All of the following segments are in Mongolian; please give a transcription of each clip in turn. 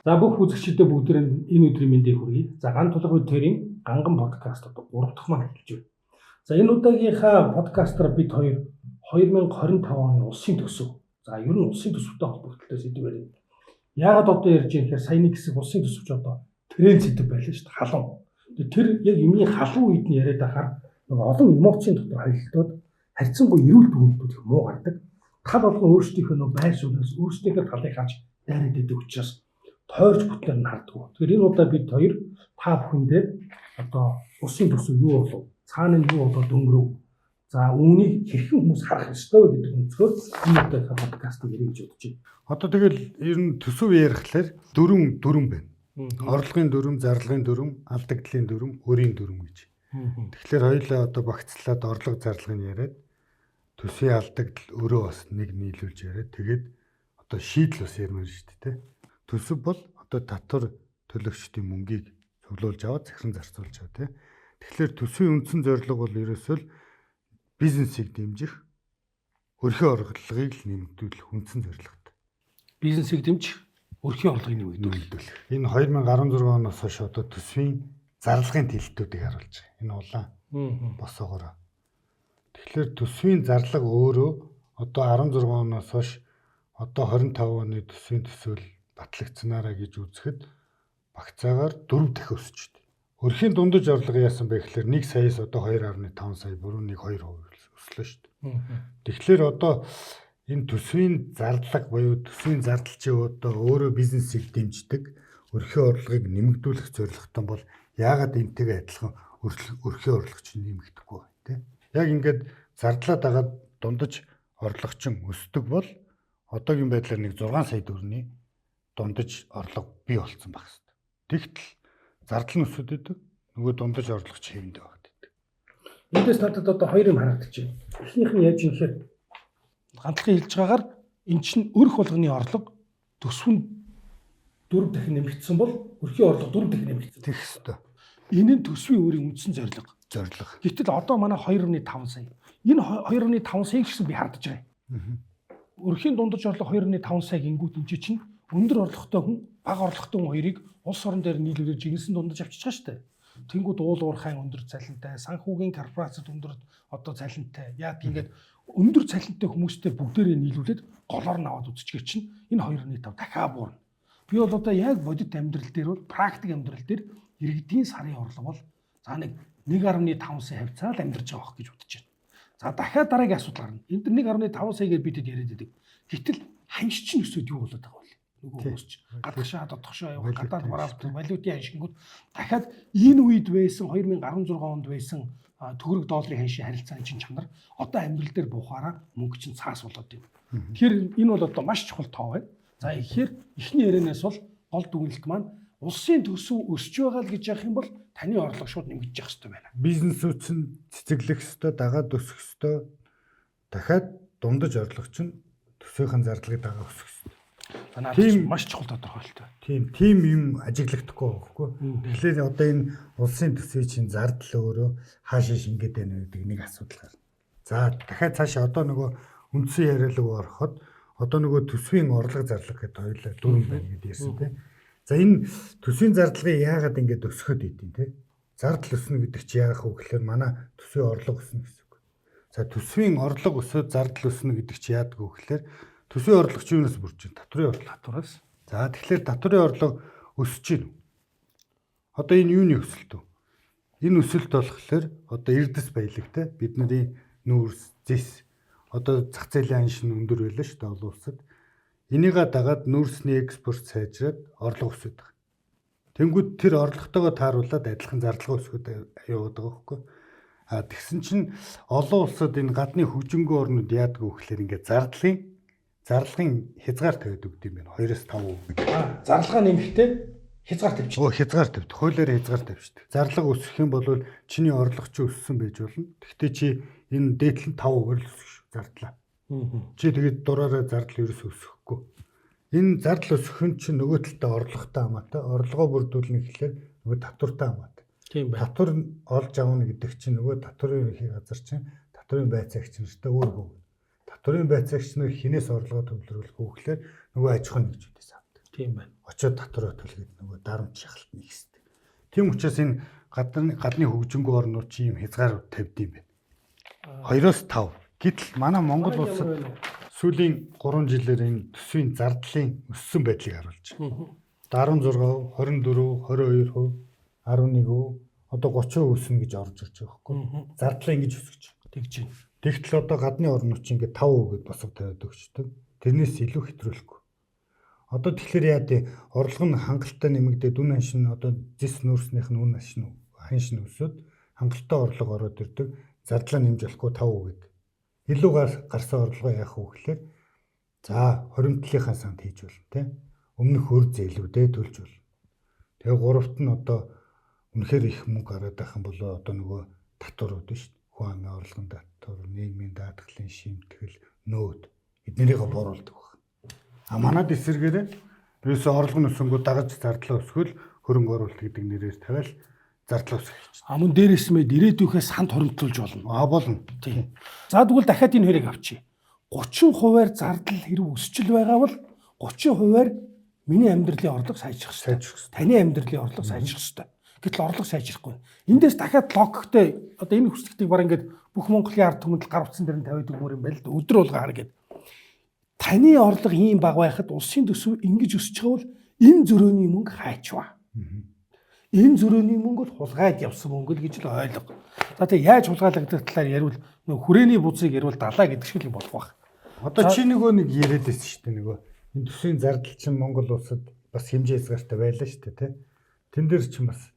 За бүх үзэгчдээ бүгдээр энэ өдрийн мэндийг хүргэе. За ган тулгын төрийн ганган подкаст одоо 3 дахь маань эхэлж байна. За энэ удаагийнхаа подкастаар бид 2025 оны улсын төсөв. За ер нь улсын төсөвтэй холбогдолтой сэдв байна. Яагаад одоо ярьж байгаа гэхээр саяны хэсэг улсын төсөвч одоо тренд сэдв байлаа шүү дээ. Халуун. Тэр яг юмны халуун үед нь яриад байхаар нэг олон эмоцийн дотор холилдоод харьцангуй эрүүл төвлөлтүүд их муу гардаг. Тал болгон өөрсдийнхөө нөө байр сууриас өөрсдийнхөө талыг харж дайраад байдаг учраас тойрч бүтлээр нь харддаг. Тэгэхээр энэ удаа бид хоёр та бүхэндээ одоо улсын төсөв юу болов? Цаана нь юу болоод өнгөрөв? За үүнийг хэрхэн хүмүүс харах ёстой вэ гэдэг өнцгөр энэ удаагийн подкастыг ярих гэж бодож байна. Одоо тэгэл ер нь төсөв ярихлаар дөрвөн байна. Орлогын дүрм, зарлагын дүрм, алдагдлын дүрм, өрийн дүрм гэж. Тэгэхээр хоёулаа одоо багцлаад орлого зарлагыг яриад төсвийн алдагдал өрөө бас нэг нийлүүлж яриад тэгээд одоо шийдэл бас ярмаар шүү дээ. Төсөв бол одоо татвар төлөгчдийн мөнгийг цуглуулж аваад захиран зарцуулж байгаа тийм. Тэгэхээр төсвийн үндсэн зорилго бол ерөөсөө бизнесийг дэмжих, өрхийн орлогыг нэмэгдүүлэх үндсэн зорилготой. Бизнесийг дэмжих, өрхийн орлогыг нэмэгдүүлэх. Энэ 2016 оноос хойш одоо төсвийн зарлагын тэлэлтүүдийг харуулж байгаа. Энэ улаан босоогоор. Тэгэхээр төсвийн зарлага өөрөө одоо 16 оноос хойш одоо 25 оны төсвийн төсөөл батлагдсанараа гэж үзэхэд багцаагаар 4 дахин өсөж байна. Өрхийн дундаж орлого яасан бэ гэхээр 1 саяас одоо 2.5 сая бүрэн 1-2% өслөө шүү дээ. Тэгэхээр одоо энэ төсвийн зарлага буюу төсвийн зардалчийн одоо өөрөө бизнесийг дэмждэг, өрхийн орлогыг нэмэгдүүлэх зорилготой бол яагаад энтэйгээ адилхан өрхийн орлого чинь нэмэгдэхгүй вэ тийм. Яг ингээд зардлаа дагаад дундаж орлого чинь өсдөг бол одоогийн байдлаар нэг 6 сая төгрөгийн дундаж орлого бий болсон байх хэвээр. Тэгтэл зардал нь өсөд идэг, нөгөө дундаж орлого ч хэвэндээ багт идэг. Эндээс надад одоо хоёр юм харагдчихэв. Эхнийх нь яаж юм гэхээр ганцхан хэлж байгаагаар эн чинь өрх болгоны орлого төсвөнд 4 дахин нэмэгдсэн бол өрхийн орлого 4 дахин нэмэгдсэн. Тэгэх хэвээр. Энэ нь төсвийн өөрийн үндсэн зорилго. Гэтэл одоо манай 2.5 сая. Энэ 2.5 сая гэсэн би хардж байгаа юм. Өрхийн дундаж орлого 2.5 сая гингүүд энэ чинь өндөр орлоготой хүн, бага орлоготой хүн хоёрыг улс орон дээр нийлүүлж жигнэсэн дундаж авчиж байгаа шүү дээ. Тэнгүүд уул уурхайн өндөр цалинтай, санхүүгийн корпорацид өндөр одоо цалинтай. Яг ингээд өндөр цалинтай хүмүүстэй бүгдээрээ нийлүүлээд голоор нь аваад үзчихээ чинь энэ 2.5 дахиад буурна. Би бол одоо яг бодит амьдрал дээр бол практик амьдрал дээр иргэдийн сарын орлого бол за нэг 1.5 сая хавцаал амьдарч байгаа гэж бодож байна. За дахиад дараагийн асуудал гарна. Энд 1.5 саягаар бидэд яриад байдаг. Гэтэл ханш чинь өсөд юу болоод байгаа вэ? Нөгөө хүмүүс чинь гадагшаа дотгошоо явах, гадаад бараалт, валютын ханшингууд дахиад энэ үед байсан 2016 онд байсан төгрөг долларын ханшийн харилцааны чинь чанар одоо амьдрал дээр буухаараа мөнгө чинь цаас болоод байна. Тэгэхээр энэ бол одоо маш чухал тоо байна. За ихээр эхний ярианаас бол гол дүгнэлт маань улсын төсөв өсөж байгаа л гэж яах юм бол таны орлого шууд нэмэгдэж явах хэрэгтэй байна. Бизнесүүд чинь цэцэглэх ёстой, дагаад өсөх ёстой. Дахиад дундаж орлого чинь төсвийн зардлыг дагаад өсөх ёстой. Тийм маш чухал тодорхойлолтой. Тийм юм ажиглахдаггүй байхгүй. Тэгэхээр одоо энэ улсын төсвийн чинь зардал өөрөө хаашаа шингээд байна гэдэг нэг асуудал гарна. За дахиад цаашаа одоо нөгөө үндсэн яриалаг ороход одоо нөгөө төсвийн орлого зарлага гэдэг хоёулаа дөрвөн байна гэдээ ярьсан тийм. За энэ төсвийн зардлагыг яагаад ингэж өсгөхөд идэв тийм. Зардал өснө гэдэг чи яах вэ гэхээр манай төсвийн орлого өснө гэсэн үг. За төсвийн орлого өсөд зардал өснө гэдэг чи яадаг вэ гэхээр төсвийн орлого чи юунаас бүрж байна? Татврын орлого. Татвараас. За тэгэхээр татврын орлого өсөж байна. Одоо энэ юуны өсөлт вэ? Энэ өсөлт болохоор одоо эрдэс баялагтай бидний нүүрс, зэс одоо зах зээлийн ханш нь өндөр байлаа шүү дээ олон улсад. Энийгээ дагаад нүүрсний экспорт сайжраад орлого өсөд байгаа. Тэнгүүд тэр орлоготойгоо тааруулаад адилхан зарлага өсгөд яваад байгаа байхгүй. Тэгсэн чинь олон улсад энэ гадны хөгжингөө орнууд яадаг вэ гэхээр ингээд зарлагын хязгаар тавиад өгд юм байна. 2-5%. Зарлага нэмэхдээ хязгаар тавьчих. Хязгаар тавьд. Хуулиар хязгаар тавьчихдаг. Зарлага өсөх юм бол чиний орлого чи өссөн байж болно. Гэхдээ чи энэ дээдлэн 5% л өсөх шүү зардлаа. Чи тэгээд дураараа зардал ерөөс өсөхгүй. Энэ зардал өсөх нь чинь нөгөө талтай орлоготой хамаатай. Орлогоо бүрдүүлнэ гэхлээр нөгөө татвартай хамаатай. Тийм байна. Татвар олж авна гэдэг чинь нөгөө татврын ерхий газар чинь татврын байцаагч нартай өөрөө. Татврын байцаагч нар хинээс орлогоо төвлөрүүлэх вэ гэхлээр нөгөө аж ахуйн нэгжүүдээс авдаг. Тийм байна. Очоод татвараа төлөхөд нөгөө дарамт шахалт нэгсдэг. Тийм учраас энэ гадны хөгжингөө орнууд чи юм хязгаар тавьд юм байна. 2-5. Гэтэл манай Монгол улсад сүүлийн 3 жилээр энэ төсвийн зардлын өссөн байдлыг харуулж байна. 16%, 24%, 22%, 11%, одоо 30% өснө гэж орж ирж байгаа байхгүй. Зардлаа ингэж өсгөж тэгж байна. Тэгтэл одоо гадны орнууд чинь ингээд 5% гэд босго тавиад өгчдөг. Тэрнээс илүү хэтрүүлэхгүй. Одоо тэгэхээр яа тий орлого нь хангалттай нэмэгдээд үн ханшин одоо зис нүүрснийх нь үн ханшин өсөд хангалттай орлого ороод ирдэг. Зардлаа нэмж болохгүй 5% гэд. Илүү гарсан орлогоо яах вэ гэхээр за хоримтлынхаа санд хийж болно тий. Өмнөх өр зээлүүдээ төлж болно. Тэгээ гуравт нь одоо үнэхээр их мөнгө гараад байх юм бол одоо нөгөө татварууд шүү дээ. Хүн амын орлогын татвар, нийгмийн даатгалын шимтгэл, нөөд эднэрийгээ боруулдаг байна. А манад эсэргээрээ ерөөсөө орлого нь өсөнгөө дагаж зардлаа өсгөл хөрөнгө оруулалт гэдэг нэрээр тавиал зардлаа өсгөх. Мөн дээрээс мэд ирээдүйхээс санд хоримтлуулж болно. Болно. Тийм. За тэгвэл дахиад энэ хоёрыг авчи. 30%-аар зардал хэрэг өсчл байгаа бол 30%-аар миний амьдралын орлого сайжрах хэрэгтэй. Таны амьдралын орлого сайжрах хэрэгтэй. Гэтэл орлого сайжрахгүй. Эндээс дахиад логиктэй одоо энэ хүслэгтийг баг ингээд бүх Монголын ард түмэнд гар утсан дээр нь тавиад өгмөр юм байл. Өдөр болго хар гэдэг. Таны орлого ийм бага байхад улсын төсөв ингэж өсөж байгаа бол энэ зөрөөний мөнгө хайчваа. Энэ зөрөөний мөнгө бол хулгайд явсан мөнгө л гэж л ойлго. За тэгээ яаж хулгайлагдах талаар ярил нөх хүрээний бузыг ярил далаа гэдэг шиг л болох байх. Одоо чи нэг яриад байсан шүү дээ нөгөө энэ төсвийн зардал чинь Монгол улсад бас хэмжээ хязгаартай байлаа шүү дээ тий. Тэн дээр чинь бас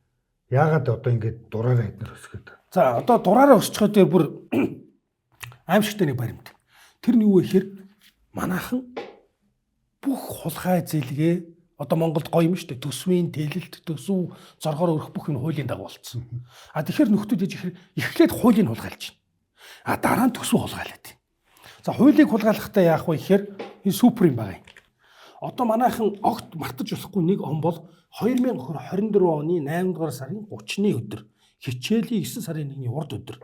яагаад одоо ингэж дураараа эднэр өсгöd. За одоо дураараа өсчихөө дээр бүр аимшигтай нэг баримт. Тэр нь юу вэ гэхээр манайхан бүх хулгай зэлгээ одоо Монголд гоё юм шүү дээ. Төсвийн тэлэлт, төсөв зоргоор өрөх бүх юм хуулийн дагуу болцсон. А тэгэхээр нөхдүүд эхлээд хуулийг хулгайлж байна. А дараа нь төсөв хулгайлаад байна. За хуулийг хулгайлахдаа яах вэ гэхээр энэ супер юм байгаа юм. Одоо манайхан огт мартаж болохгүй нэг он бол 2024 оны 8 дугаар сарын 30-ны өдөр хичээлийн 9 сарын 1-ний урд өдөр.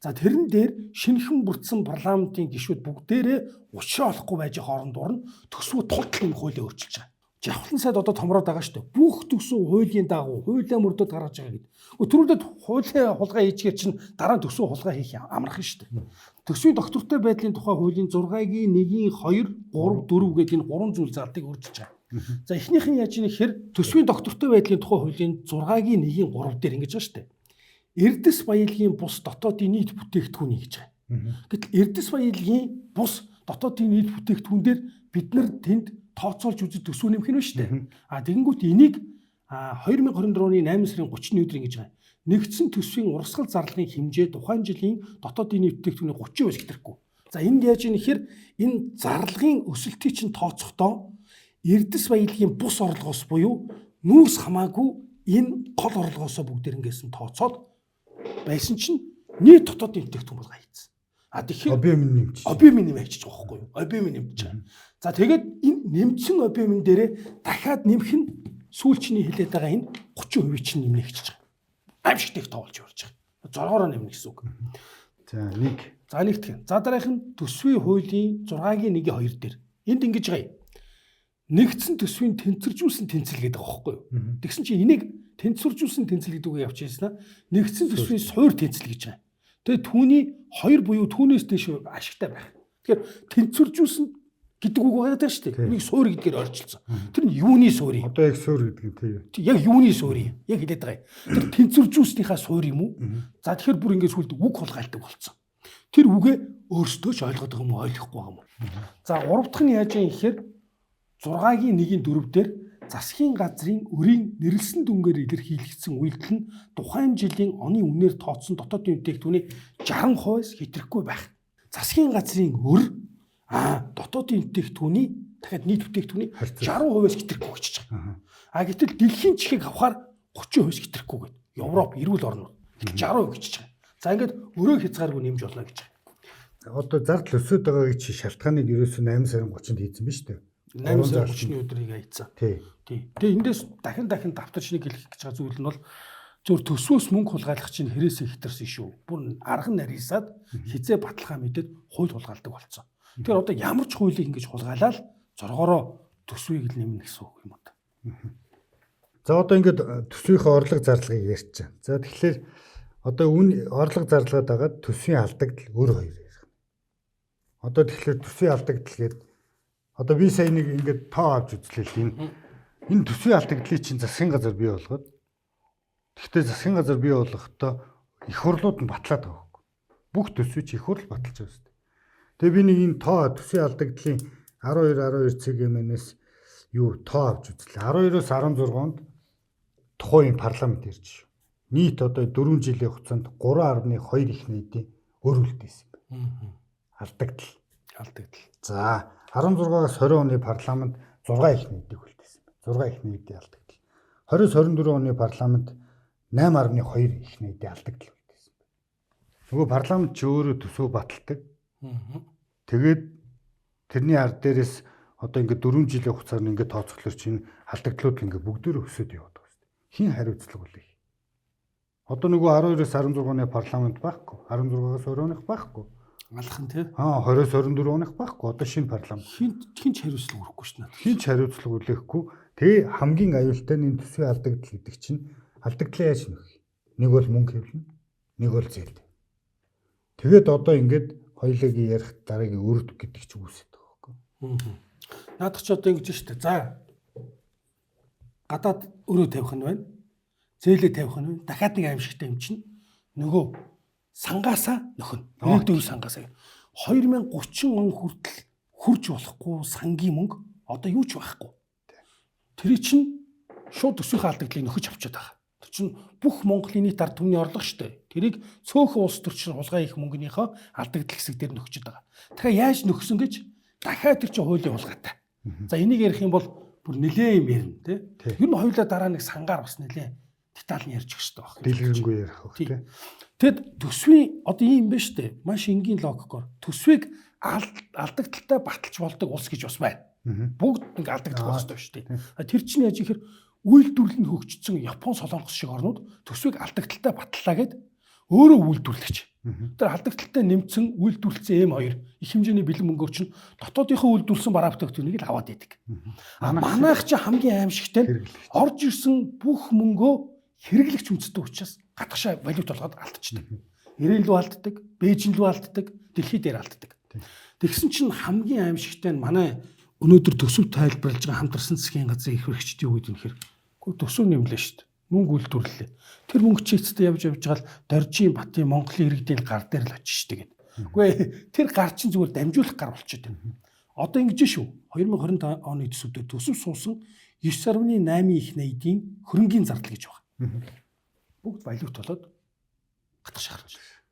За тэрэн дээр шинэхэн бүрдсэн парламентын гишүүд бүгдээрээ учраа олохгүй байж хоорондоор нь төсвөө тултал хуулийг өөрчилж байгаа. Жавхлан сайд одоо томроод байгаа шүү дээ. Бүх төсөв хуулийн дагуу хуулиа мөрдөд гаргаж байгаа гэдэг. Түрүүлээд хуулийн хулгай хийчихэр чинь дараа нь төсөв хулгай хийх амархан шүү дээ. Төсвийн доктортой байдлын тухай хуулийн 6-гийн 1-ийн 2, 3, 4 гэдэг энэ 3 зүйл залтыг өөрчилж байгаа. За эхнийх нь яаж ийм гэхээр төсвийн доктортой байдлын тухай хуулийн 6-гийн 1-ийн 3 дээр ингэж байгаа шүү дээ. Эрдэс баялагын бус дотоодын нийт бүтээгдэхүүн гэж байгаа. Гэтэл эрдэс баялагын бус дотоодын нийт бүтээгдэхүүн дээр бид нар тэнд тооцоолж үзэж төсөв нэмэх нь шүү дээ. А тэгэнгүүт энийг 2024 оны 8 сарын 30-ны өдөр ингэж байгаа. Нэгдсэн төсвийн урсгал зарлагын хэмжээ тухайн жилийн дотоодын нийт бүтээгдэхүүний 30% хэтрэхгүй. За энд яаж ийм нэхэр энэ зарлагын өсөлтийг чинь тооцохдоо эрдэс баялагын бус орлогоос буюу нүүрс хамаагүй энэ гол орлогоосоо бүгдээр ингэсэн тооцоод байсан чинь нийт дотоодын бүтээгдэхүүн бол гайцсан. А тэгэхээр объем нэмж байгаа байхгүй юу? Объем нэмж байгаа. За тэгээд энэ нэмсэн объем дээрээ дахиад нэмэх нь сүүлчний хэлээд байгаа энэ 30% чинь нэмнэ гэж байгаа. Аимшигт их тоолж явж байгаа. Зоргоороо нэмнэ гэсэн үг. За нэг. За нэгтгэн. За дараах нь төсвийн хуулийн 6-гийн 1-ийн 2 дээр. Энд ингэж байгаа юм. Нэгдсэн төсвийн тэнцвэржүүлсэн тэнцэл гэдэг байгаа байхгүй юу? Тэгсэн чинь энийг тэнцвэржүүлсэн тэнцэл гэдэг үг явж байснаа нэгдсэн төсвийн суур тэнцэл гэж байгаа. Тэгээд түүний 2 буюу түүнээс дэш ашигтай байх. Тэгэхээр тэнцвэржүүлсэн гэдэг үг байгаа даа шүү дээ. Энийг суур гэдгээр ойрчилсан. Тэр нь юуны суур юм? Одоо яг суур гэдэг нь тийм. Яг юуны суур юм? Яг хэлээд байгаа юм. Тэр тэнцвэржүүлснийхаа суур юм уу? За тэгэхээр бүр ингэж сүлд үг хулгайлдаг болсон. Тэр үгээ өөрсдөө ч ойлгоод байгаа юм уу, ойлгохгүй байгаа юм уу? За 3 дахь нь яаж юм гэхээр 6-гийн 1-ийн 4 дээр засгийн газрын өрийн нэрлсэн дүнгээр илэрхийлэгдсэн үйлдэл нь тухайн жилийн оны үнээр тооцсон дотоодын бүтээгдэхүүний 60%-аас хэтрэхгүй байх. Засгийн газрын өр дотоодын бүтээгдэхүүний дахиад нийт бүтээгдэхүүний 60%-аас хэтрэхгүй гэж байгаа. Гэтэл дэлхийн чихийг авахаар 30%-аас хэтрэхгүй гэдэг. Европ, эрүүл орнууд 60% гэж байгаа. За ингээд өрөө хязгааргүй нэмж болно гэж байгаа. Одоо зардал өсөд байгаа гэж шалтгааныг ерөөсөө 8 сарын 30-нд хийсэн биз дээ. 8 сарын 30-ны өдрийг хайцсан. Тий. Тэгээ эндээс дахин давтарч нэг хэлэх гэж байгаа зүйл нь бол зөв төсвөөс мөнгө хулгайлах чинь хэрэгсээ хитэрсэн шүү. Бүр арга нарийсаад хизээ баталгаа мэдээд хууль хулгайлдаг болсон. Тэгэхээр одоо ямар ч хуулийг ингэж хулгайлаад зоргоороо төсвийг л нэмнэ гэсэн үг юм уу? За одоо ингээд төсвийнхээ орлого зарлагыг ярьчих. За тэгэхээр одоо орлого зарлагад байгаа төсвийн алдагдал өөр хоёр ярих. Одоо тэгэхээр төсвийн алдагдал гэдэг одоо би сая нэг ингээд тоо авч үзлээ л энэ төсвийн алдагдлыг чинь засгийн газар бий болгоод гэхдээ засгийн газар бий болгохдоо их хурлууд нь батлаад байгаа хөөх. Бүх төсвийг их хурл баталж байгаа шүү дээ. Тэгээ би нэг энэ тоо төсвийн алдагдлын 12 цэгийн-ээс юу тоо авч үзлээ. 12-оос 16-нд тухайн парламент ирж шүү. Нийт одоо 4 жилийн хугацаанд 3.2 их нийтийн өр үлдээсэн юм. Алдагдал. За 16-аас 20 оны парламент 6 их нийтийг үлдээсэн байна. 6 их нийтийн алдагдал. 20-24 оны парламент 8.2 их нийтийн алдагдал үлдээсэн байна. Нөгөө парламент ч өөрөө төсөө баталдаг. Тэгээд тэрний ард дээрээс одоо ингээд 4 жилийн хугацаар ингээд тооцоглоор чинь алдагдлууд ингээд бүгдөө өсөд яваад байгаа шүү дээ. Хин хариуцлага үлээх. Одоо нөгөө 12-оос 16 оны парламент байхгүй. 16-аас 20 оных байхгүй. Алхан тий. 20-оос 24 оных байхгүй. Одоо шинэ парламент. Хинч хариуцлага өгөхгүй шүү дээ. Хинч хариуцлага үлээхгүй. Тэгээ хамгийн аюултай нь энэ төсвийн алдагдал гэдэг чинь алдагдлаа яаж нөх? Нэг бол мөнгө хэвлэн, нэг бол зээл. Тэгээд одоо ингээд хоёулаагийн ярих дараагийн өрд гэдэг ч үүсэж байгаа байхгүй. Наадах ч одоо ингэж шүү дээ. За гадаад өрөө тавих нь байна. Зээлээ тавих нь байна. Дахиад нэг аимшигтай юм чинь нөгөө сангаасаа нөхөн. Өнөөдөр сангаасаа 2030 он хүртэл хурж болохгүй сангийн мөнгө одоо юу ч байхгүй. Тэр чинь шууд төсвийнхээ алдагдлыг нөхөж авчиад байгаа. Тэр чинь бүх Монголын нийт ард түмний орлого шүү дээ. Тэрийг цөөхөн улс төрчин хулгай их мөнгөнийхөө алдагдал хэсэг дээр нөхөж байгаа. Тэгэхээр яаж нөхсөн гэж дахиад тэр чинь хуулийн хулгайтай. За энийг ярих юм бол бүр нэлээ юм ярина тий. Ер нь хоёулаа дараа нэг сангаар бас нэлээ деталь нь ярьж өгч байгаа байх. Дэлгэрэнгүй ярих байх тий. Тэгэд төсвийн одоо ийм байна шүү дээ. Маш энгийн логикоор төсвийг алдагдaltaй баталж болдог улс гэж бас байна. Бүгд нэг алдагдах байх шүү дээ. Тэр чинь яаж ихэр үйлдвэрлэл нь хөгжсөн Япон, Солонгос шиг орнууд төсвийг алдагдaltaй батлаа гэд өөрөө үйлдвэрлэгч. Тэр алдагдaltaй нэмсэн үйлдвэрлэлцэн M2 их хэмжээний бэлэн мөнгөөр чинь дотоодынхоо үйлдвэрлсэн бараа бүтээгдэхүүнийг л аваад идэг. Манайх чи хамгийн аимшигтай нь орж ирсэн бүх мөнгөө хэрэглэгч үндэстэй учраас гадагшаа валют болгоод алдчихдаг. Ирээн лүү алддаг, Бээжин лүү алддаг, дэлхий дээр алддаг. Тэгсэн чинь хамгийн аимшигтай нь манай өнөөдөр төсөв тайлбарлаж байгаа хамтарсан засгийн газрын их хэрэгчдийн үед нөхөр төсөв нэмлээ шүү дээ. Мөнгө үйлдвэрлэлээ. Тэр мөнгө чи эцэстээ явж байгаа л Доржийн, Батын, Монголын иргэдийн гар дээр л очиж штэ гэдэг. Үгүй тэр гар чинь зүгээр дамжуулах гар болчиход байна. Одоо ингэж шүү. 2025 оны төсөвдөр төсөв суусан 9.8 их найдын хөрөнгийн зардал гэж байгаа. Бүгд валют болоод гадагш гарч байна.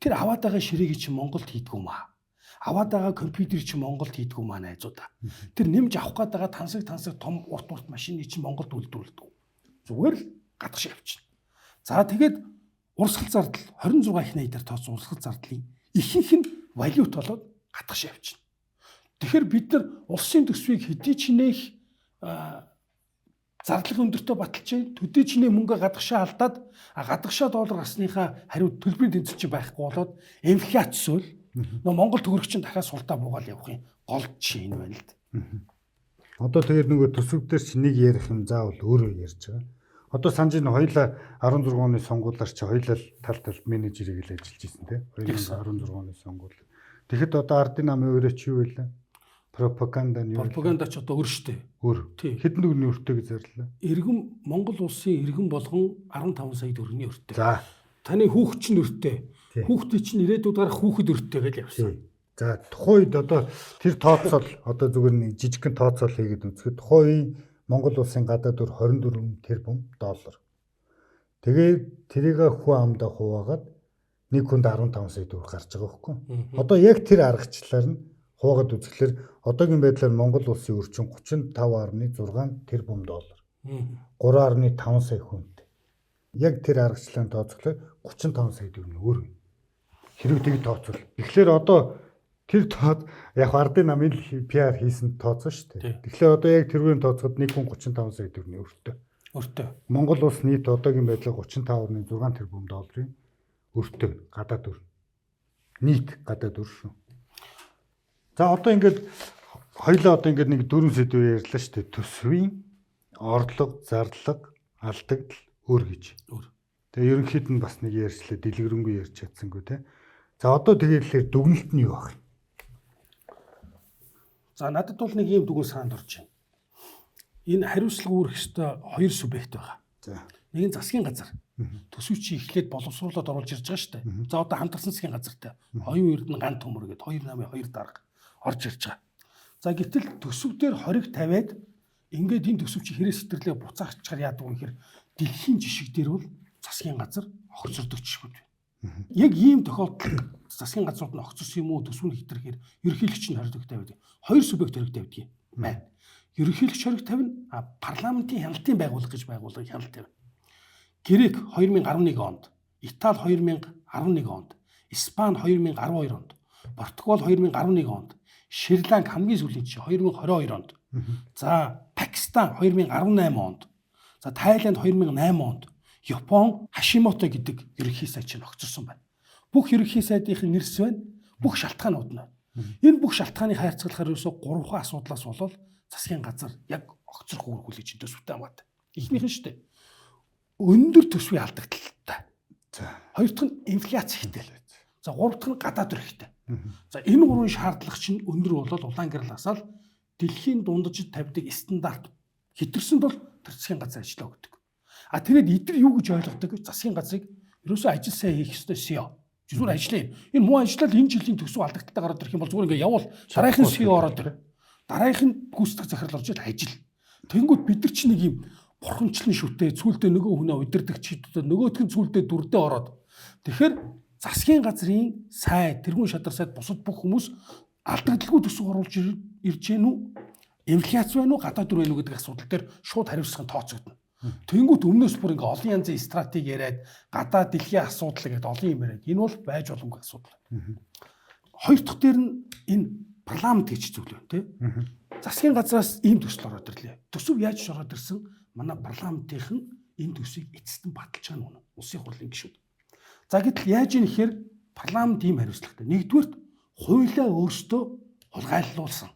Тэр аваад байгаа ширээгийг чи Монголд хийдгүү маа. Аваад байгаа компьютер чи Монголд хийдгүү маа найзуудаа. Тэр нэмж авах гээд байгаа тансаг том урт машины чи Монголд үйлдвэрлэдэг. Зүгээр л гадагш явчихна. За тэгээд урсгал зардал 26 их найдаар тооцсон урсгал зардлын ихэнх нь валют болоод гадагш явчихна. Тэгэхээр бид нар улсын төсвийг хэдий ч нэх зардлага өндөртөө баталж байна. Төдий чиний мөнгө гадагшаа алдаад гадагшаа доллар гарсныхаа хариу төлбөрийн тэнцвэр чинь байхгүй болоод инфляц өсөөл нөө Монгол төгрөг чинь дахиад султаа буугаал явахын гол жишээ энэ байна л дээ. Одоо тэгээд нөгөө төсөвдөр чи нэг ярих юм заавал өөрөө ярьж байгаа. Одоо санаж энэ хоёулаа 16 оны сонгуулиар чи хоёулаа тал менежерийг л ажиллаж ирсэн тийм 2016 оны сонгуул. Тэгэхэд одоо ардын намын өөрөө чи юу вэ? Пропаганда нь юу? Пропаганда ч одоо өөр штэ. Өөр. Хэдэн төгрөгийн өртөө гэж зарлаа. Иргэн Монгол улсын иргэн болгон 15 сая төгрөгийн өртөө. За. Таны хүүхэд чинь өртөө. Хүүхдээ чинь ирээдүйд гарах хүүхэд өртөө гэж явсан. За тухайн үед одоо тэр тооцоол одоо зүгээр нэг жижигхэн тооцоол хийгээд үзэхэд тухайн үеийн Монгол улсын гадаад өр 24 тэрбум доллар. Тэгээд тэрийг хүн амдаа хуваагаад нэг хүнд 15 сая төгрөг гарч байгаа байхгүй. Одоо яг тэр аргачлалаар нь хуваагаад үзэхлээр одоогийн байдлаар Монгол улсын өрчин 35.6 тэрбум доллар. 3.5 сая хүнд. Яг тэр аргачлалын тооцоолоор 35 сая төгрөгийн өөр. Хэрэг тэг тооцвол. Тэгэхээр одоо тэр тоод яг ардын намын PR хийсэн тооцоо шүү дээ. Тэгэхээр одоо яг тэрүүн тооцоход нэг хүн 35 сая төгрөгийн өртөө. Монгол улс нийт одоогийн байдлаар 35.6 тэрбум долларын өртөө гадаад өр. Нийт гадаад өр шүү. За одоо ингээд хоёлоо одоо ингээд нэг дөрвөн сэдвээр ярьлаа шүү дээ. Төсвийн, орлого, зарлага, алдагдал, өр гэж. Тэгээ ерөнхийд нь бас нэг ярьчлаа, дэлгэрэнгүй ярьж чадсангүй те. За одоо тэгээд дүгнэлт нь юу баг? За надад бол нэг юм дүгнэлт санаанд орж байна. Энэ хариуцлага үүрэх ёстой хоёр субъект байгаа. За. Нэг нь засгийн газар. Төсвч эхлээд боловсруулаад оруулж ирж байгаа шүү дээ. За одоо хамтарсан засгийн газартай хоёрын үрд нь ганц төмөр гэдэг 2.8 2 дарга орж ирж байгаа. За гэтэл төсөв дээр хориг тавиад ингээд энэ төсөвч хэрэг сэтэрлээ буцаачихаар яадаг вэ гэхээр дэлхийн жишг дээр бол засгийн газар огцордог жишгүүд байна. Яг ийм тохиолдолд засгийн газрууд нь огцорсон юм уу төсвөнд хэтэрхээр ерөнхийлөгч нь хориг тавиад хоёр субъект хориг тавьдаг юм байна. Ерөнхийлөгч хориг тавина, парламентын хяналтын байгууллага гэж байгууллага хяналт тавина. Грек 2011 онд, Итали 2011 онд, Испани 2012 онд, Португал 2011 онд, Шри-Ланк хамгийн сүүлийн жишээ 2022 онд. За Пакистан 2018 онд. За Тайланд 2008 онд. Япон Хашимото гэдэг ерөнхий сайд чинь огцорсон байна. Бүх ерөнхий сайдын нэрс байна. Бүх шалтгаанууд нь. Энэ бүх шалтгааны хайрцаглахаар ерөөсө 3 асуудлаас болол засгийн газар яг огцрох үүргүүлж төсвтэй хамаатай. Эхнийх нь шүү дээ. Өндөр төсвийн алдагдaltaй. За. Хоёр дахь нь инфляц ихтэй. За гурав дахь нь гадаад өрхтэй. За энэ гурван шаардлага чинь өндөр болол улаан гэрэл асаал дэлхийн дундаж тавьдаг стандарт хэтэрсэнд бол тэр засгийн газар ажиллаа гэдэг. А тэгээд эдгээр юу гэж ойлгодог? Засгийн газрыг ерөөсөө ажил сайн хийх ёстой CEO. Зүгээр ажиллая. Энэ муу ажиллал энэ жилийн төсөв алдагдaltaй гараад ирэх юм бол зүгээр ингээ явуул. Дараагийн CEO ороод ир. Дараагийн гүйцэтгэх захирал орж ил ажил. Тэнгүүд бид нар чинь нэг юм бурхамчлан шүтээ цүүлдээ нөгөө хүнээ удирдах чийдүүд нөгөөтгөн цүүлдээ дүрдээ ороод. Тэгэхээр засгийн газрын сайд, тэргуун шадар сайд бусад бүх хүмүүс алдагдaltaгүй төсөв оруулж ирж гэнэ үү? Инфляц байна уу, гадаад үр байна уу гэдэг асуудал дээр шууд хариуцлага тооцогдно. Тэнгүүт өмнөөс бүр ингээ олон янзын стратеги яриад гадаад дэлхийн асуудал гэдэг олон юм яриад. Энэ бол байж боломгүй асуудал. Хоёр дахь дээр нь энэ парламент гэж зүйл байна тий. Засгийн газраас ийм төсөл ороод ирлээ. Төсөв яаж ороод ирсэн? Манай парламентийнхан энэ төсвийг эцэст нь баталж байгаа нь улсын хурлын гишүүд. За гэтэл яаж ийм ихээр парламент ийм хариуцлагатай. Нэгдүгürt хуулиа өөрсдөө хулгайлуулсан.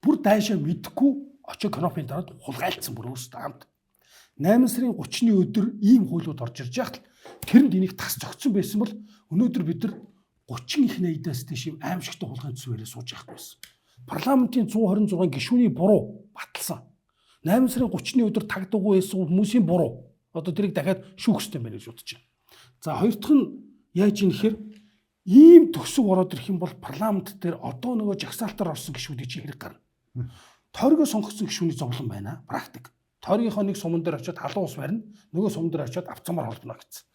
Бүр дайшаа мэдхгүй очоо конопын дараад хулгайлцсан бүр өөрсдөө хамт. 8 сарын 30-ны өдөр ийм хуулиуд орж ирж байхад тэрэнд энийг тас зогцсон байсан бол өнөөдөр бид нар 30 их найдаас тийш юм аимшигтай хулгайн төсвөөрөө сууж явахгүй байсан. Парламентын 126 гишүүний буруу баталсан. 8 сарын 30-ны өдөр тагдаггүй байсан хүмүүсийн буруу. Одоо тэрийг дахиад шүүх хэрэгтэй байна гэж бодож байна. За хоёр дахь нь яаж юм нэхэр ийм төсөв ороод ирэх юм бол парламент дээр одоо нөгөө жагсаалтаар орсон гишүүдийн чинь хэрэг гарна. Тойргоо сонгогдсон гишүүний зовлон байна. Практик. Тойргийнхоо нэг суман дээр очиод халуун ус барина. Нөгөө суман дээр очиод авцамаар холбоно гэсэн.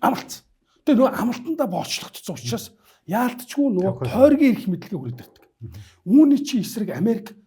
Амлалт. Тэгээ нөгөө амлалтандаа боолчлогдсон учраас яалтчгүй нөгөө тойргийн эрх мэдлэгээ хүрээд ирдэг. Үүний чи эсрэг Америк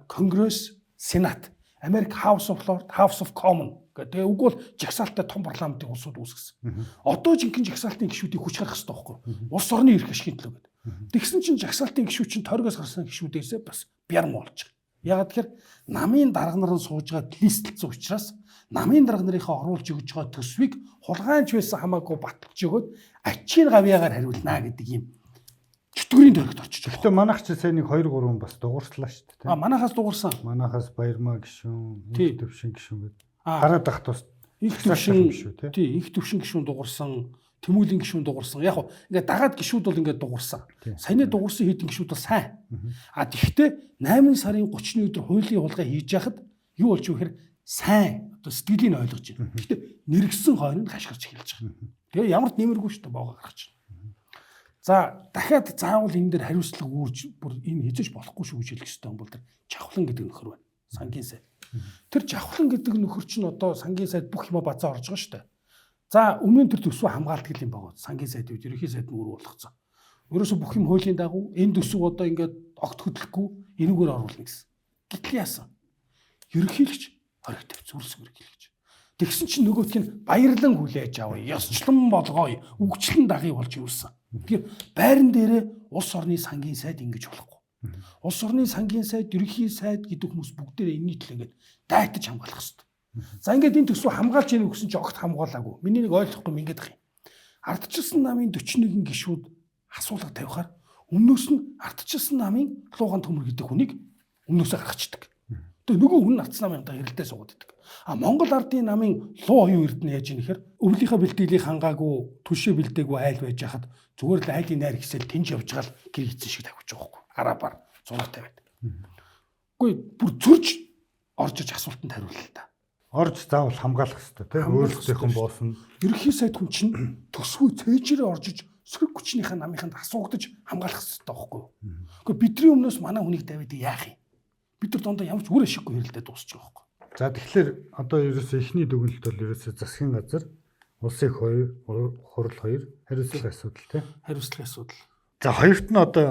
Конгресс, Сенат, Америк House of Lords, House of Commons гэдэг. Уг бол жагсаалттай том парламентын улсууд үүсгэсэн. Одоо жинхэнэ жагсаалтын гишүүдийг хүч харах хэрэгтэй байхгүй. Улс орны эрх ашигын төлөө гэдэг. Тэгсэн чинь жагсаалтын гишүүд чинь тойргоос гарсан гишүүдээсээ бас бярм болж байгаа. Ягаад тэгэхээр намын дарга нар нь сууж байгаа листлцсэн учраас намын дарга нарынхаа оруулж өгж байгаа төсвийг хулгайч байсан хамаагүй баталж өгөөд ачийн гавьяагаар хариулнаа гэдэг юм чөтгөрийн тойрогт орчиж байгаа. Гэхдээ манайх ч сайн нэг 2 3 бас дуурслаа шүү дээ. Манайхаас дуурсан. Манайхаас Баярмаа гишүүн, Их төвшин гишүүн гэдэг. Хараад ах тус Их төвшин гишүү тий. Их төвшин гишүүн дуурсан. Тэмүүлийн гишүүн дуурсан. Яг ингээд дагаад гишүүд бол ингээд дуурсан. Саяны дуурсан хэдэн гишүүд бол сайн. А тэгвэл 8 сарын 30-ны өдөр хуулийн хулгай хийж яхад юу болж вэ гэхээр сайн одоо сэтгэлийн ойлгож байна. Гэхдээ нэргсэн хойно хашгирч эхэлж байгаа. Тэгээ ямар ч нэмэргүй шүү дээ боогоо гаргаж байна. За дахиад заавал энэ дээр хариуцлага үүрж бүр энэ хийж болохгүй шүү гэж хэлэх ёстой юм бол тэр Жавхлан гэдэг нөхөр байна. Сангийн сайд. Тэр Жавхлан гэдэг нөхөр чинь одоо сангийн сайд бүх юма бацаа орж байгаа шүү дээ. За өмнө нь тэр төсвөө хамгаалдаг юм байгаа. Сангийн сайд үед ерөнхий сайд нүрүү болгоцсон. Ерөөсө бүх юм хуулийн дагуу энэ төсөв одоо ингээд огт хөдлөхгүй энүүгээр оруулна гэсэн. Гэтэл яасан? Ерөнхийлөгч хориг тавьц үрс ерөнхийлөгч. Тэгсэн чинь нөгөөтг нь баярлан хүлээж авъя. Ёсчлон болгоё. Үгчлэн дагъя болж юусан. Тэгэхээр байран дээрээ улс орны сангийн сайд ингэж болохгүй. Улс орны сангийн сайд, ерөнхий сайд гэдэг хүмүүс бүгдээрээ энэний төлөө ингээд дайтаж хамгаалах хэрэгтэй. За ингээд энэ төсвөө хамгаалж яах гэсэн чинь огт хамгаалаагүй. Миний нэг ойлгохгүй юм ингээд ах юм. Ардчилсан намын 41 гишүүд асуулга тавихаар Өмнөөс нь ардчилсан намын луугаан төмөр гэдэг хүнийг өмнөөсөө гаргацдаг. Тэгээ нөгөө хүн ардсан намынхаа хэрэлдээ суугаад идэг. Монгол ардын намын луу оюун эрдэнэ яаж юм нэхэр өвлийнхаа бэлтгэлийг хангаагүй түшээ бэлдээгүй айл байж хахад зүгээр л айлын найр гисэл тэнж явж гал гэр хийсэн шиг тавьж байгаа байхгүй. Арабаар зураатай байдаг. Үгүй бүр зөрж орж иж асуултанд хариулт л та. Орж заавал хамгаалах хэрэгтэй тийм өөрсдийнхэн боосно. Ерөнхий сайд хүн чинь төсвөө цээжээрээ орж иж сөрөг хүчнийхээ намынханд асуугдаж хамгаалах хэрэгтэй байхгүй. Үгүй бидний өмнөөс манай хүнийг давид яах юм? Бид нар дондоо ямар ч үр ашиггүй хэрэлдээ дуусчих жоох байхгүй. За тэгэхээр одоо ерөөсөө эхний дүгнэлт бол ерөөсөө засгийн газар, улсын хурал хоёр хариуцлагын асуудал тийм. Хариуцлагын асуудал. За хоёрт нь одоо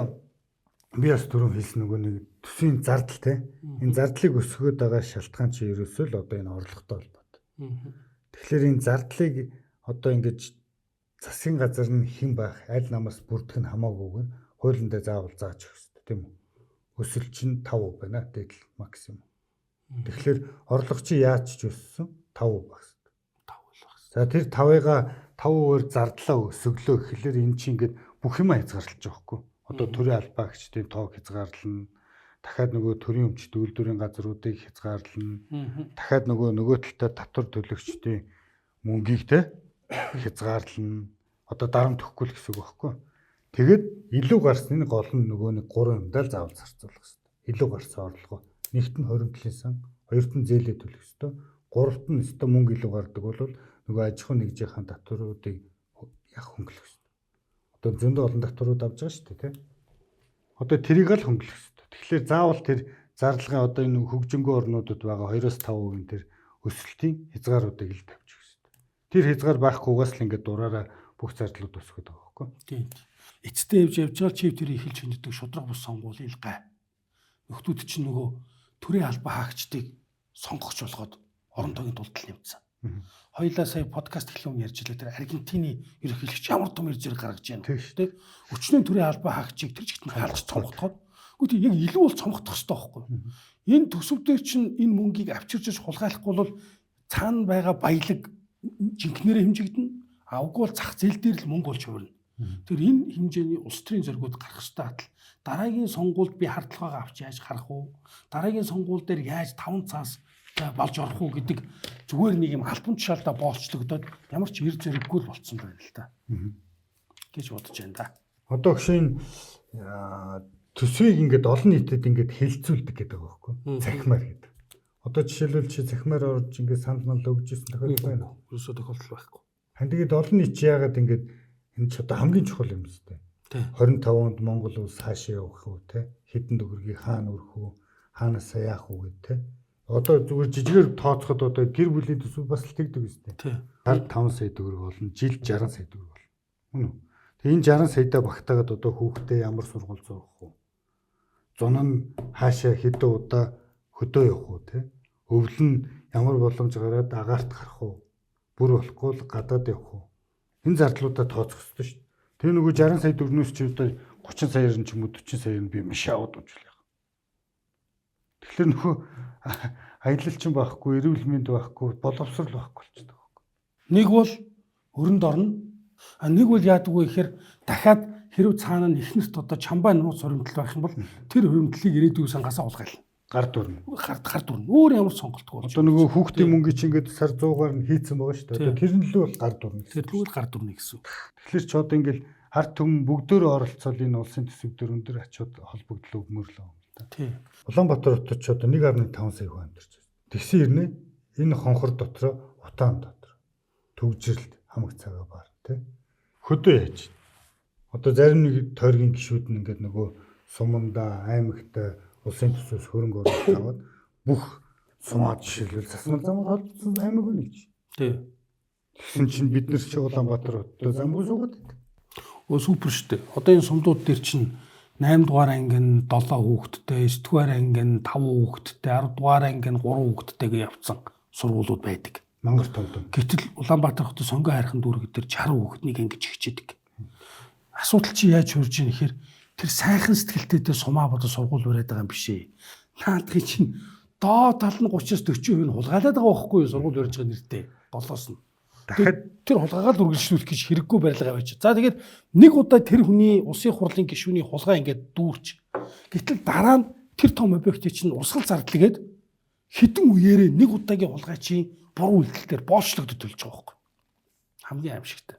би бас түрүүн хэлсэн нөгөө нэг төсвийн зардал тийм. Энэ зардлыг өсгөхөд байгаа шалтгаан чи ерөөсөө л одоо энэ орлоготой холбоотой. Тэгэхээр энэ зардлыг одоо ингэж засгийн газар нь хэн байх, аль намаас бүрдэх нь хамаагүйгээр хуулиндаа заавал зааж өгөх хэрэгтэй тийм үү? Өсөлт чинь 5% байна тэгэл максимум. Тэгэхээр орлого чи яаж ч өссөн 5% багс. 5 багс. За тэр 5-ыг 5%-аар зардлаа өсөглөө гэхэлэр эн чинь ингээд бүх юм хязгаарлаж байгаа хгүй. Одоо төрийн албаагчдын тоог хязгаарлана. Дахиад нөгөө төрийн өмчт үйлдвэрийн газруудыг хязгаарлана. Дахиад нөгөө талтай татвар төлөгчдийн мөнгийг те хязгаарлана. Одоо дарамт өгөхгүй л гэсэн үг байхгүй. Тэгэд илүү гарсны гол нь нөгөө нэг 3 юмдаа л заавал зарцуулах хэрэгтэй. Илүү гарсан орлого. Нэгт нь хоригдлын сан, хоёрт нь зээлээ төлөх ёстой, гуравт нь өстө мөнгө илүү гардаг бол нөгөө аж ахуй нэгжийн татваруудыг яг хөнгөлөх ёстой. Одоо зөндөө олон татварууд авч байгаа шүү дээ, тийм. Одоо тэрийг л хөнгөлөх ёстой. Тэгэхээр заавал тэр зарлагын одоо энэ хөгжингөө орнуудад байгаа 2-5% тэр өсөлтийн хязгааруудыг л тавьчих ёстой. Тэр хязгаар байхгүйгээс л ингээд дураараа бүх зардлууд өсгöd байгаа байхгүй. Тийм. Эцтэй явж байгаа чив тэр ихэлж хөндөг шудраг бус сонгуул илгай. Нөхдүүд чинь нөгөө төрийн албаа хаагчдыг сонгогч болгоод орон тойгийн тултал нэмсэн. Хоёлаа сая подкаст эхлэв юм ярьж илээ тэр Аргентины ерөнхийлөгч ямар том ирж ирэг гаргаж байна тийм. Өчнөө төрийн албаа хаагчийг тэр чигт нь хаалж цомготоход үгүй яг илүү бол цомготох хэрэгтэй байхгүй. Энэ төсөв дээр чинь энэ мөнгийг авчирч хулгайлахгүй бол цаана байгаа баялаг жинхнэрээ хэмжигдэнэ. Авгүй бол зах зээл дээр л мөнгө болж хувирна. Тэр энэ хэмжээний улс төрийн зоригуд гарах ёстой атал дараагийн сонгуульд би хардлагагаа авч яаж гарах уу? Дараагийн сонгуул дээр яаж 5 цаас болж орох уу гэдэг зүгээр нэг юм альбом тушаалдаа боолчлогдоод ямар ч эр зэрэггүй л болцсон байна л та. Гэж бодож байна да. Одоо жишээ нь төсвийг ингээд олон нийтэд ингээд хэлцүүлдэг гэдэг байгаа байхгүй. Захимаар гэдэг. Одоо жишээлбэл чи захимаар орж ингээд санал мал өгж ирсэн тохиолдол байна уу? Ерөөсөө тохиолдол байхгүй. Хан тэгээд олон нийт чи яагаад ингээд энэ ч одоо хамгийн чухал юм шүү дээ. 25 онд Монгол улс хаашаа явах уу те? Хэдэн төгрөгийг хаана өрөх үү? Хаанасаа яах уу гэдэг те? Одоо зүгээр жижигээр тооцоход одоо гэр бүлийн төсөв бас л тэгдэг үстэй. Гар 5 сая төгрөг болно, жил 60 сая төгрөг болно. Үнэ үү? Тэгээ энэ 60 саяда багтаагаад одоо хүүхдээ ямар сургууль зурах уу? Зун нь хаашаа хэдэн удаа хөдөө явах уу те? Өвөл нь ямар боломж гараад агаарт гарах уу? Бүр болохгүй л гадаад явах уу? Энэ зардлуудаа тооцох хэрэгтэй шүү дээ. Тэгээ нөгөө 60 сая төгрөгнөөс чи одоо 30 саяар нь ч юм уу 40 саяар нь би маш аваад унжлаа. Тэгэхээр нөгөө аялалчин байхгүй, эрүүл мэнд байхгүй, боловсрол байхгүй болчихдог байхгүй. Нэг бол өрөнд орно. Нэг бол яадаг вэ гэхээр дахиад хэрв цаана нь ихнэрт одоо чамбай нууц хоригдл байх юм бол тэр хоригдлыг ирээдүйн сангасаа уулгайлна. Гар дүрнэ. Гар дүрнэ. Өөр ямар сонголтгүй болж. Одоо нөгөө хүүхдийн мөнгө чи ингээд сар 100-аар нь хийцэн байгаа шүү дээ. Тэр нь л бол гар дүрнэ. Тэр л гар дүрнэ гэсэн. Тэгэхээр ч одоо ингээд ард түмэн бүгдөө оролцоод энэ улсын төсөв дээр өндөр ачууд холбогдлоо өгмөрлөө юм л та. Тийм. Улаанбаатар хотод ч одоо 1.5 сая хүн амьдарч байна. Тэгсэн ирнэ энэ хонхор дотроо утаан дотор төгжрэлт хамаг цагаа баар тий. Хөдөө яаж. Одоо зарим нэг тойргийн гишүүд нь ингээд нөгөө суманда аймагта улсын төсвөөс хөрөнгө оруулалт аваад бүх сумаад жишээлбэл засмал замаар холбогдсон аймаг байна гэж. Тий. Тэгсэн чинь бид нар чи Улаанбаатар хотод замгүй суугаад байдаг. Супер шүү дээ. Одоо энэ сумдууд дээр чинь 8 дугаар анги нь 7 хүүхэдтэй, 9 дугаар анги нь 5 хүүхэдтэй, 10 дугаар анги нь 3 хүүхэдтэйгээ явцсан сургуулиуд байдаг. Мангар томд. Гэтэл Улаанбаатар хотод сонгоо хайрхан дүүрэг дээр 60 хүүхэднийг ангиж хичээдэг. Асуудал чи яаж хурж ийн гэхээр тэр сайхан сэтгэлтэйтэй сумаа бодож сургууль бариад байгаа юм биш ээ. Наадхи чинь доо тал нь 30-40% нь хулгайлаад байгаа байхгүй юу сургууль барьж байгаа нэртэй голоос нь. Дахиад тэр хулгайгаа л үргэлжлүүлэх гэж хэрэггүй барилга байж. За тэгээд нэг удаа тэр хүний улсын хурлын гишүүний хулгай ингээд дүүрч. Гэтэл дараа нь тэр том объектыг чинь урсгал зардлгээд хэдэн үеэрээ нэг удаагийн хулгай чинь буруу үйлдэлээр боолчлогдож төлж байгаа байхгүй. Хамгийн аимшигтай.